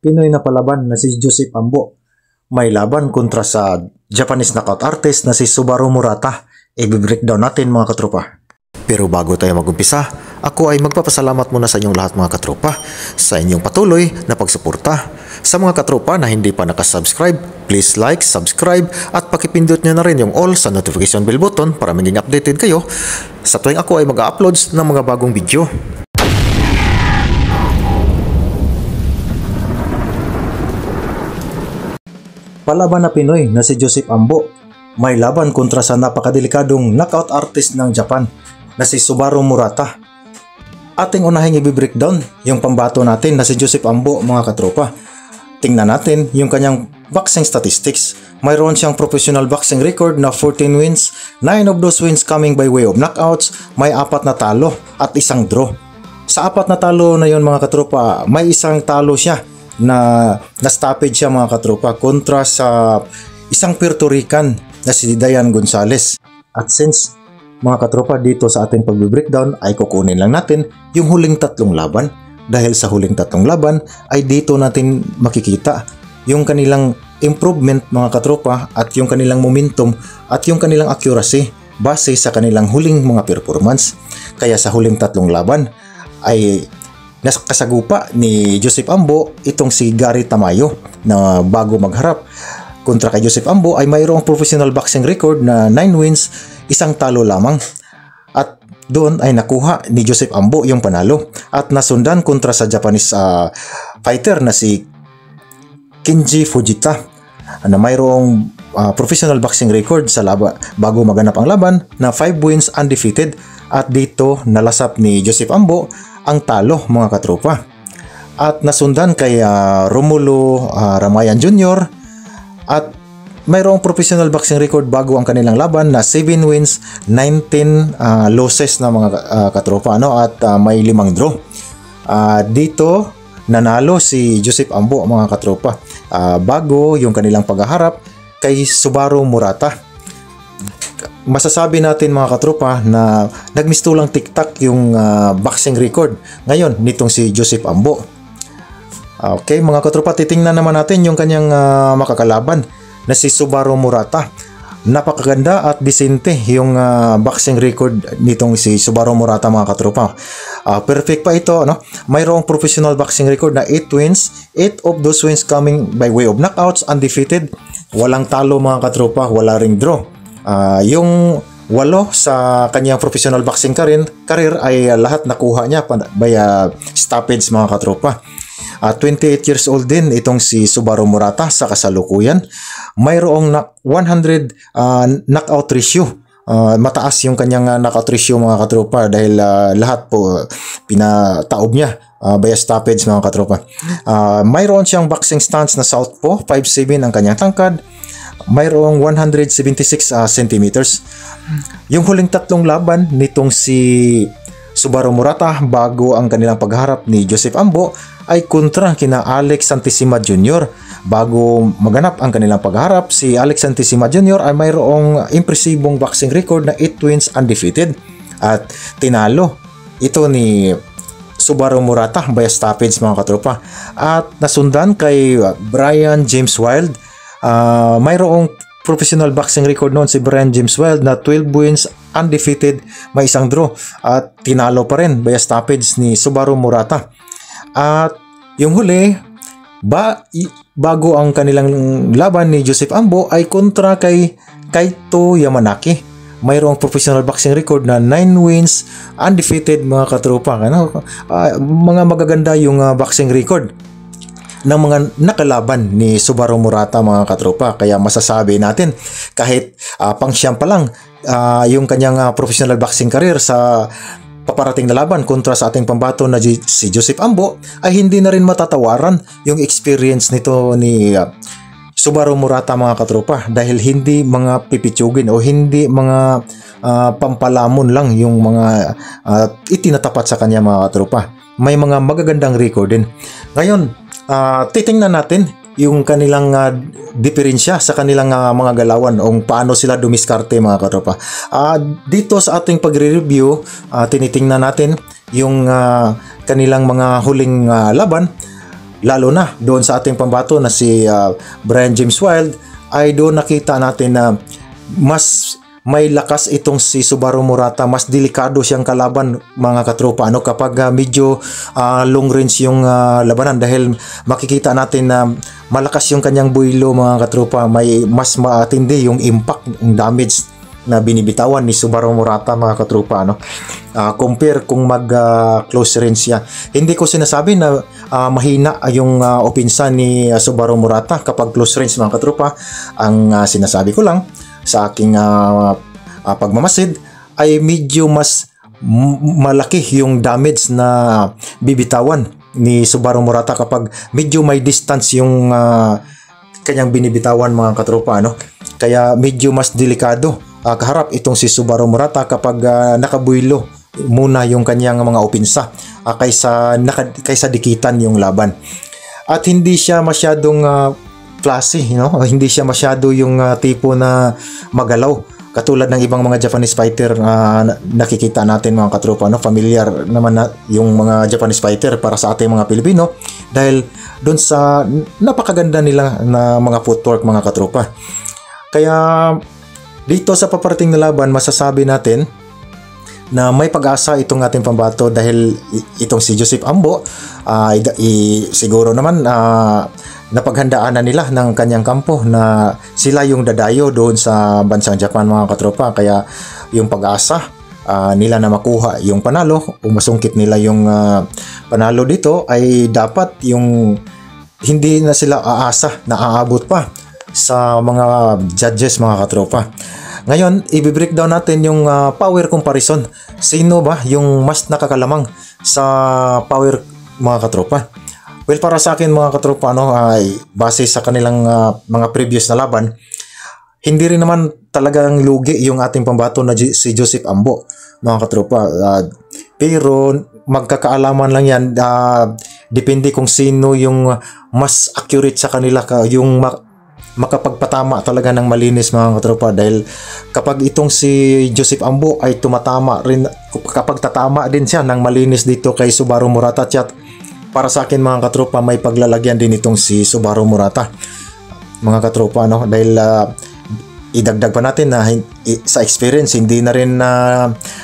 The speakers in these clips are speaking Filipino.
Pinoy na palaban na si Joseph Ambo. May laban kontra sa Japanese knockout artist na si Subaru Murata. I-breakdown natin mga katropa. Pero bago tayo mag-umpisa, ako ay magpapasalamat muna sa inyong lahat mga katropa sa inyong patuloy na pagsuporta. Sa mga katropa na hindi pa nakasubscribe, please like, subscribe at pakipindot nyo na rin yung all sa notification bell button para maging updated kayo sa tuwing ako ay mag-uploads ng mga bagong video. Palaban na Pinoy na si Joseph Ambo. May laban kontra sa napakadelikadong knockout artist ng Japan na si Subaru Murata. Ating unahing i-breakdown yung pambato natin na si Joseph Ambo mga katropa. Tingnan natin yung kanyang boxing statistics. Mayroon siyang professional boxing record na 14 wins, 9 of those wins coming by way of knockouts, may 4 na talo at 1 draw. Sa 4 na talo na yun mga katropa, may 1 talo siya na stoppage siya mga katropa kontra sa isang Puerto Rican na si Dayan Gonzalez. At since mga katropa dito sa ating pag-breakdown ay kukunin lang natin yung huling 3 laban. Dahil sa huling 3 laban ay dito natin makikita yung kanilang improvement mga katropa at yung kanilang momentum at yung kanilang accuracy base sa kanilang huling mga performance. Kaya sa huling 3 laban ay kasagupa ni Joseph Ambo itong si Gary Tamayo na bago magharap kontra kay Joseph Ambo ay mayroong professional boxing record na 9 wins, 1 talo lamang. At doon ay nakuha ni Joseph Ambo yung panalo at nasundan kontra sa Japanese fighter na si Kenji Fujita na mayroong professional boxing record sa bago maganap ang laban na 5 wins undefeated. At dito nalasap ni Joseph Ambo ang talo mga katropa. At nasundan kay Romulo Ramayan Jr. at mayroong professional boxing record bago ang kanilang laban na 7 wins, 19 losses na mga katropa at may 5 draw. Dito nanalo si Joseph Ambo mga katropa bago yung kanilang paghaharap kay Subaru Murata. Masasabi natin mga katropa na nagmistulang tiktak yung boxing record ngayon nitong si Joseph Ambo. Okay mga katropa, titingnan naman natin yung kanyang makakalaban na si Subaru Murata. Napakaganda at disente yung boxing record nitong si Subaru Murata mga katropa. Perfect pa ito, no? Mayroong professional boxing record na 8 wins, 8 of those wins coming by way of knockouts, undefeated. Walang talo mga katropa, wala ring draw. Yung 8 sa kanyang professional boxing career ay lahat nakuha niya by stoppage mga katropa. 28 years old din itong si Subaru Murata sa kasalukuyan. Mayroong 100 knockout ratio. Mataas yung kanyang knockout ratio mga katropa dahil lahat po pinataob niya by stoppage mga katropa. Mayroon siyang boxing stance na southpaw, 5'7" ang kanyang tangkad. Mayroong 176 centimeters. Yung huling 3 laban nitong si Subaru Murata bago ang kanilang pagharap ni Joseph Ambo ay kontra kina Alex Santissima Jr. Bago maganap ang kanilang pagharap, si Alex Santissima Jr. ay mayroong impresibong boxing record na 8 wins undefeated at tinalo ito ni Subaru Murata by stoppage mga katropa. At nasundan kay Brian James Wild. Mayroong professional boxing record noon si Brian James Wild na 12 wins undefeated, may 1 draw at tinalo pa rin by stoppage ni Subaru Murata. At yung huli bago ang kanilang laban ni Joseph Ambo ay kontra kay Kaito Yamanaki. Mayroong professional boxing record na 9 wins undefeated mga katropa. Mga magaganda yung boxing record ng mga nakalaban ni Subaru Murata mga katropa. Kaya masasabi natin kahit pang-siyam pa lang yung kanyang professional boxing career sa paparating na laban kontra sa ating pambato na si Joseph Ambo ay hindi na rin matatawaran yung experience nito ni Subaru Murata mga katropa dahil hindi mga pipitsugin o hindi mga pampalamon lang yung mga itinatapat sa kanya mga katropa. May mga magagandang record din. Ngayon, titingnan natin yung kanilang diferensya sa kanilang mga galawan o paano sila dumiskarte mga katropa. Dito sa ating pagre-review, tinitingnan natin yung kanilang mga huling laban. lalo na doon sa ating pambato na si Brian James Wild, ay doon nakita natin na mas may lakas itong si Subaru Murata, mas delikado siyang kalaban mga katropa kapag medyo long range yung labanan, dahil makikita natin na malakas yung kanyang buwilo mga katropa, may mas matindi yung impact, yung damage na binibitawan ni Subaru Murata mga katropa compare kung mag close range siya. Hindi ko sinasabi na mahina yung opensa ni Subaru Murata kapag close range mga katropa. Ang sinasabi ko lang sa aking pagmamasid ay medyo mas malaki yung damage na bibitawan ni Subaru Murata kapag medyo may distance yung kanyang binibitawan mga katropa kaya medyo mas delikado kaharap itong si Subaru Murata kapag nakabuilo muna yung kanyang mga opensa kaysa dikitan yung laban. At hindi siya masyadong flashy, hindi siya masyado yung tipo na magalaw katulad ng ibang mga Japanese fighter nakikita natin mga katropa familiar naman na yung mga Japanese fighter para sa ating mga Pilipino dahil doon sa napakaganda nila na mga footwork mga katropa. Kaya dito sa paparating na laban masasabi natin na may pag-asa itong ating pambato dahil itong si Joseph Ambo siguro naman napaghandaan na nila ng kanyang kampo na sila yung dadayo doon sa bansang Japan mga katropa, kaya yung pag-asa nila na makuha yung panalo o masungkit nila yung panalo dito ay dapat yung hindi na sila aasa na aabot pa sa mga judges mga katropa. Ngayon, i-breakdown natin yung power comparison. Sino ba yung mas nakakalamang sa power mga katropa? Well, para sa akin mga katropa ay base sa kanilang mga previous na laban, hindi rin naman talagang lugi yung ating pambato na si Joseph Ambo mga katropa. Pero magkakaalaman lang yan, depende kung sino yung mas accurate sa kanila, yung makapagpatama talaga ng malinis mga katropa, dahil kapag itong si Joseph Ambo ay tumatama rin, kapag tatama din siya ng malinis dito kay Subaru Murata, para sa akin mga katropa may paglalagyan din itong si Subaru Murata mga katropa dahil idagdag pa natin na sa experience hindi na rin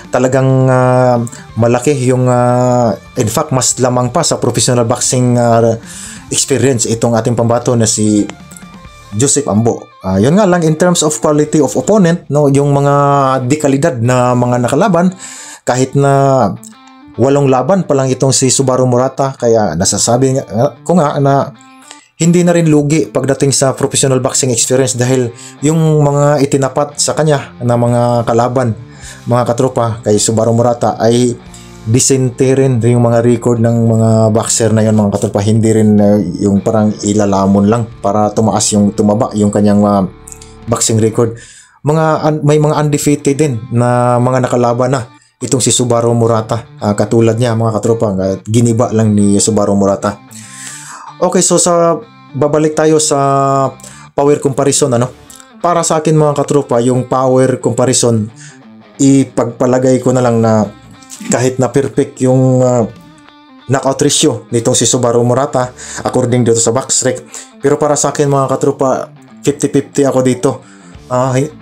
talagang malaki yung in fact mas lamang pa sa professional boxing experience itong ating pambato na si Joseph Ambo. Yun nga lang, in terms of quality of opponent yung mga dekalidad na mga nakalaban, kahit na 8 laban pa lang itong si Subaru Murata, kaya nasasabi ko nga na hindi na rin lugi pagdating sa professional boxing experience dahil yung mga itinapat sa kanya na mga kalaban mga katropa kay Subaru Murata ay decente rin yung mga record ng mga boxer na yun mga katropa, hindi rin yung parang ilalamon lang para tumaba yung kanyang boxing record. May mga undefeated din na mga nakalaban na itong si Subaru Murata, katulad niya mga katropa, giniba lang ni Subaru Murata. Okay, so babalik tayo sa power comparison para sa akin mga katropa, yung power comparison ipagpalagay ko na lang na kahit na perfect yung knockout ratio nitong si Subaru Murata according dito sa Boxrec, pero para sa akin mga katropa 50-50 ako dito.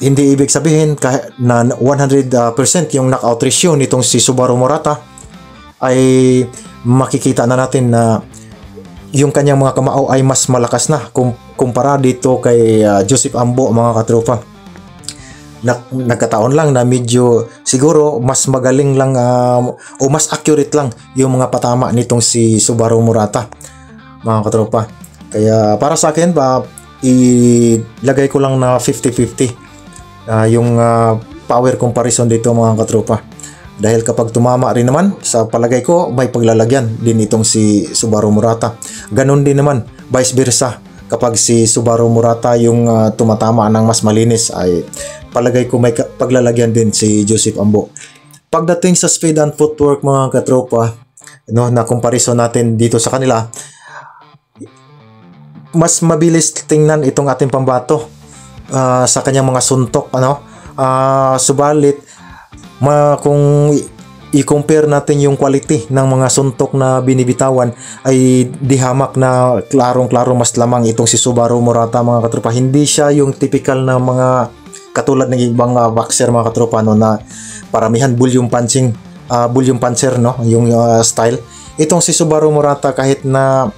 Hindi ibig sabihin na 100% yung knockout ratio nitong si Subaru Murata ay makikita na natin na yung kanyang mga kamao ay mas malakas na kumpara dito kay Joseph Ambo mga katropa. Nagkataon lang na medyo siguro mas magaling lang o mas accurate lang yung mga patama nitong si Subaru Murata mga katropa. Kaya para sa akin ilagay ko lang na 50-50 yung power comparison dito mga katropa, dahil kapag tumama rin naman sa palagay ko may paglalagyan din itong si Subaru Murata. Ganon din naman vice versa, kapag si Subaru Murata yung tumatama ng mas malinis ay palagay ko may paglalagyan din si Joseph Ambo. Pagdating sa speed and footwork mga katropa na comparison natin dito sa kanila, mas mabilis tingnan itong ating pambato sa kanyang mga suntok subalit kung i-compare natin yung quality ng mga suntok na binibitawan, ay di hamak na klarong-klaro mas lamang itong si Subaru Murata mga katropa. Hindi siya yung typical na mga katulad ng ibang boxer mga katropa, no, na paramihan volume puncher, no, yung style. Itong si Subaru Murata, kahit na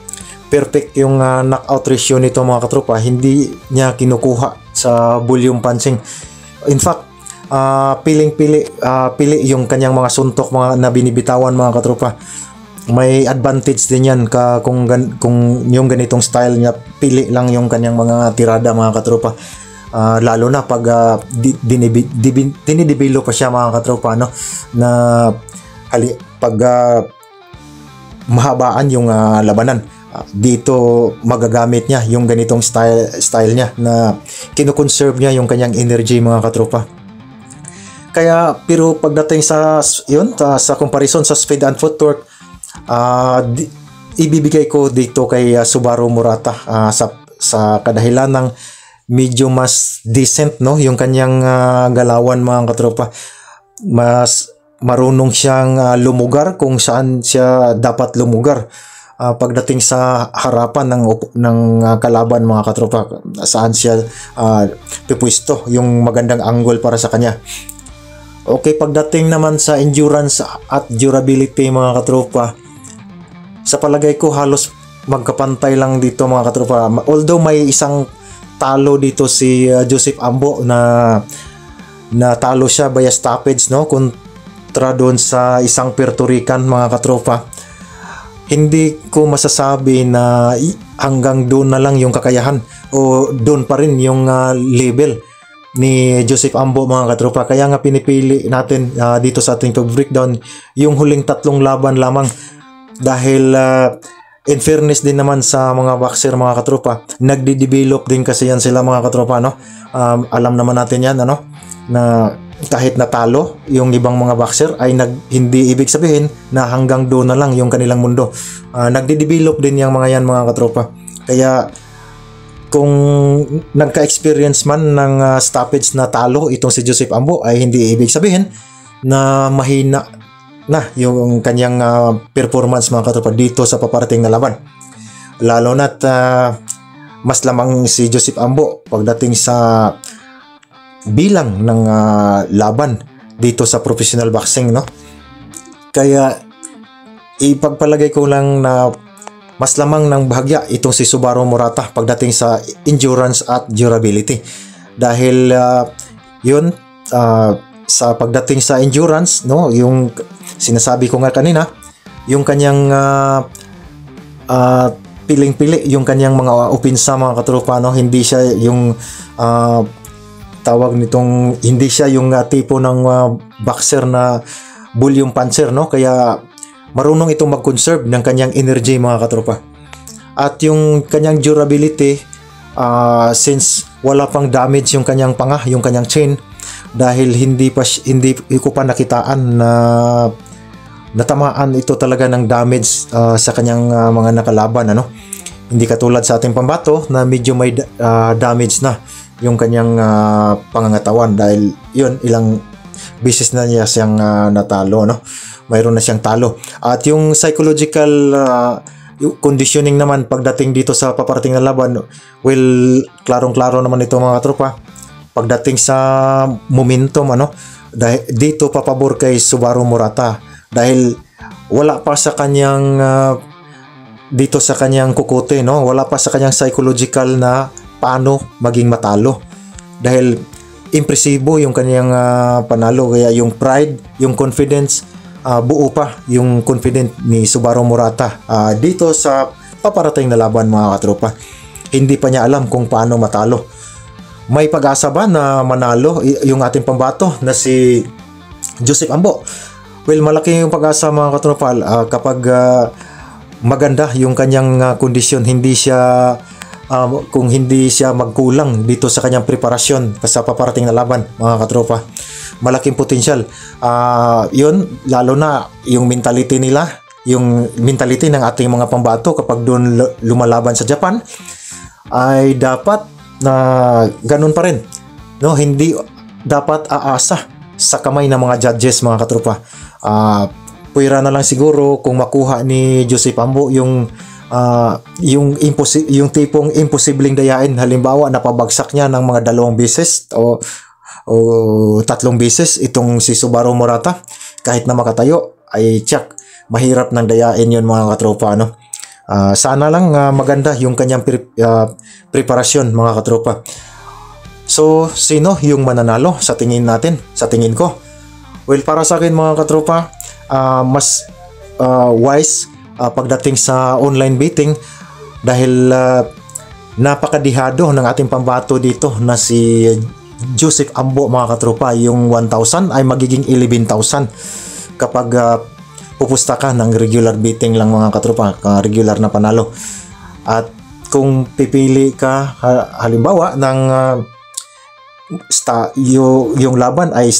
perfect yung knockout ratio nito mga katropa, hindi niya kinukuha sa volume punching. In fact, pili yung kanyang mga suntok mga na binibitawan mga katropa. May advantage din yan kung yung ganitong style niya, pili lang yung kanyang mga tirada mga katropa. Lalo na pag dinidevelop pa siya mga katropa, no, na pag mahabaan yung labanan, dito magagamit niya yung ganitong style niya na kinukonserve niya yung kanyang energy mga katropa. Kaya pero pagdating sa comparison sa speed and footwork, ibibigay ko dito kay Subaru Murata, sa kadahilan ng medyo mas decent, no, yung kanyang galawan mga katropa. Mas marunong siyang lumugar kung saan siya dapat lumugar. Pagdating sa harapan ng kalaban mga katropa, saan siya pipwesto, yung magandang angle para sa kanya. Okay, pagdating naman sa endurance at durability mga katropa, sa palagay ko halos magkapantay lang dito mga katropa. Although may isang talo dito si Joseph Ambo na talo siya via stoppage, no, kontra doon sa isang Puerto Rican mga katropa. Hindi ko masasabi na hanggang doon na lang yung kakayahan o doon pa rin yung level ni Joseph Ambo mga katropa. Kaya nga pinipili natin dito sa ating pag-breakdown yung huling 3 laban lamang, dahil in fairness din naman sa mga boxer mga katropa, nagde-develop din kasi yan sila mga katropa, no. Alam naman natin yan, ano, na kahit natalo yung ibang mga boxer ay hindi ibig sabihin na hanggang doon na lang yung kanilang mundo. Nagde-develop din yung mga yan mga katropa. Kaya kung nagka-experience man ng stoppage na talo itong si Joseph Ambo, ay hindi ibig sabihin na mahina na yung kanyang performance mga katropa dito sa paparating na laban. Lalo na't mas lamang si Joseph Ambo pagdating sa bilang ng laban dito sa professional boxing, no. Kaya ipagpalagay ko lang na mas lamang ng bahagya itong si Subaru Murata pagdating sa endurance at durability, dahil yun, sa pagdating sa endurance, no, yung sinasabi ko nga kanina, yung kanyang piling-pili yung kanyang mga opinsa mga katropa, no. Hindi siya yung tawag nitong, hindi siya yung tipo ng boxer na volume puncher, no. Kaya marunong itong mag-conserve ng kanyang energy mga katropa. At yung kanyang durability, since wala pang damage yung kanyang panga, yung kanyang chain, dahil hindi ko pa nakitaan na natamaan ito talaga ng damage sa kanyang mga nakalaban, ano. Hindi katulad sa ating pambato na medyo may damage na yung kanyang pangangatawan, dahil yun, ilang beses na niya siyang natalo, no. Mayroon na siyang talo. At yung psychological yung conditioning naman pagdating dito sa paparating na laban, well, klarong-klaro naman ito mga tropa. Pagdating sa momentum, ano, dahil dito papabor kay Subaru Murata, dahil wala pa sa kanyang dito sa kanyang kukote, no, wala pa sa kanyang psychological na paano maging matalo, dahil impresibo yung kanyang panalo. Kaya yung pride, yung confidence, buo pa yung confident ni Subaru Murata dito sa paparating na laban mga katropa. Hindi pa niya alam kung paano matalo. May pag-asa ba na manalo yung ating pambato na si Joseph Ambo? Well, malaki yung pag-asa mga katropa kapag maganda yung kanyang kondisyon. Hindi siya kung hindi siya magkulang dito sa kanyang preparasyon sa paparating na laban mga katropa. Malaking potensyal. Yun, lalo na yung mentality nila, yung mentality ng ating mga pambato kapag doon lumalaban sa Japan, ay dapat na ganun pa rin, no. Hindi dapat aasa sa kamay ng mga judges mga katropa. Puwera na lang siguro kung makuha ni Joseph Ambo yung tipong imposibleng dayain. Halimbawa, napabagsak niya ng mga 2 beses o 3 beses itong si Subaru Murata. Kahit na makatayo, ay tiyak, mahirap nang dayain yun mga katropa, no? Sana lang maganda yung kanyang preparasyon mga katropa. So, sino yung mananalo sa tingin natin? Sa tingin ko? Well, para sa akin mga katropa, mas wise pagdating sa online betting dahil napakadihado ng ating pambato dito na si Joseph Ambo mga katropa. Yung 1,000 ay magiging 11,000 kapag pupusta ka ng regular betting lang mga katropa, regular na panalo. At kung pipili ka halimbawa ng yung laban ay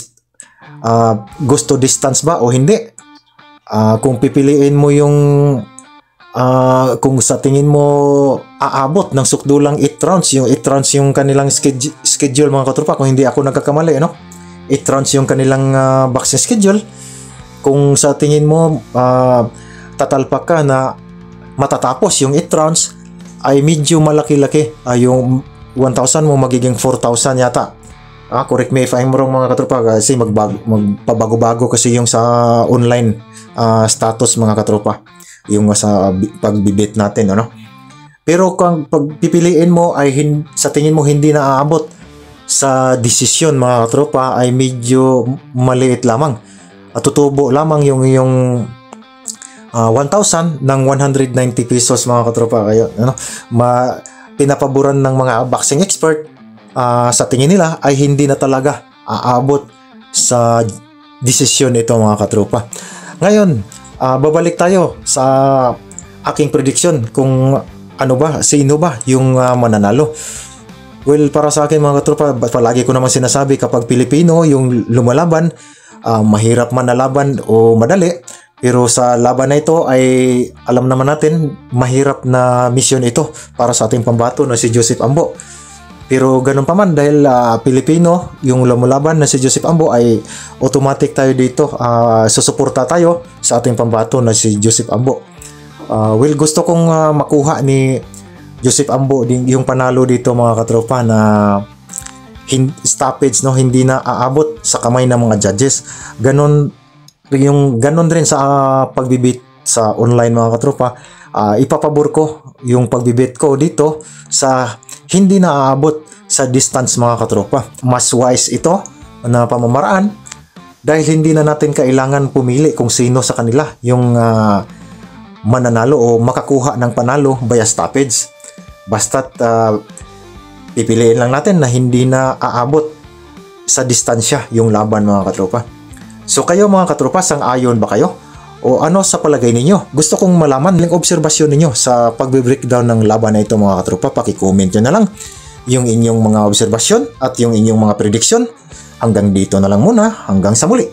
gusto distance ba o hindi, kung pipiliin mo yung kung sa tingin mo aabot ng sukdulang 8 rounds, yung 8 rounds yung kanilang schedule mga katropa, kung hindi ako nagkakamali, 8 rounds yung kanilang boxing schedule. Kung sa tingin mo tatalpak ka na matatapos yung 8 rounds, ay medyo malaki-laki, yung 1,000 mo magiging 4,000 yata. Correct me if I'm wrong mga katropa, kasi magpabago-bago kasi yung sa online status mga katropa, yung sa pagbibit natin, ano. Pero kung pagpipiliin mo ay sa tingin mo hindi na aabot sa desisyon mga katropa, ay medyo maliit lamang. Tutubo lamang yung 1,000 ng 190 pesos mga katropa. Kayo, ano, pinapaboran ng mga boxing expert, sa tingin nila ay hindi na talaga aabot sa desisyon ito mga katropa. Ngayon, babalik tayo sa aking prediction kung sino ba yung mananalo. Well, para sa akin mga katropa, palagi ko naman sinasabi, kapag Pilipino yung lumalaban, mahirap man na laban o madali, pero sa laban na ito ay alam naman natin mahirap na misyon ito para sa ating pambato na si Joseph Ambo. Pero ganun pa man, dahil Pilipino yung lumalaban na si Joseph Ambo, ay automatic tayo dito, susuporta tayo sa ating pambato na si Joseph Ambo. Well, gusto kong makuha ni Joseph Ambo yung panalo dito mga katropa, na stoppage, no, hindi na aabot sa kamay ng mga judges. Ganon rin sa pagbibit sa online mga katropa. Ipapabor ko yung pagbibit ko dito sa hindi na aabot sa distance mga katropa. Mas wise ito na pamamaraan dahil hindi na natin kailangan pumili kung sino sa kanila yung mananalo o makakuha ng panalo via stoppage. Basta't pipiliin lang natin na hindi na aabot sa distansya yung laban mga katropa. So kayo mga katropa, sang-ayon ba kayo? O ano sa palagay ninyo? Gusto kong malaman yung obserbasyon ninyo sa pagbe-breakdown ng laban na ito mga katropa. Paki-comment nyo na lang yung inyong mga obserbasyon at yung inyong mga prediction. Hanggang dito na lang muna. Hanggang sa muli.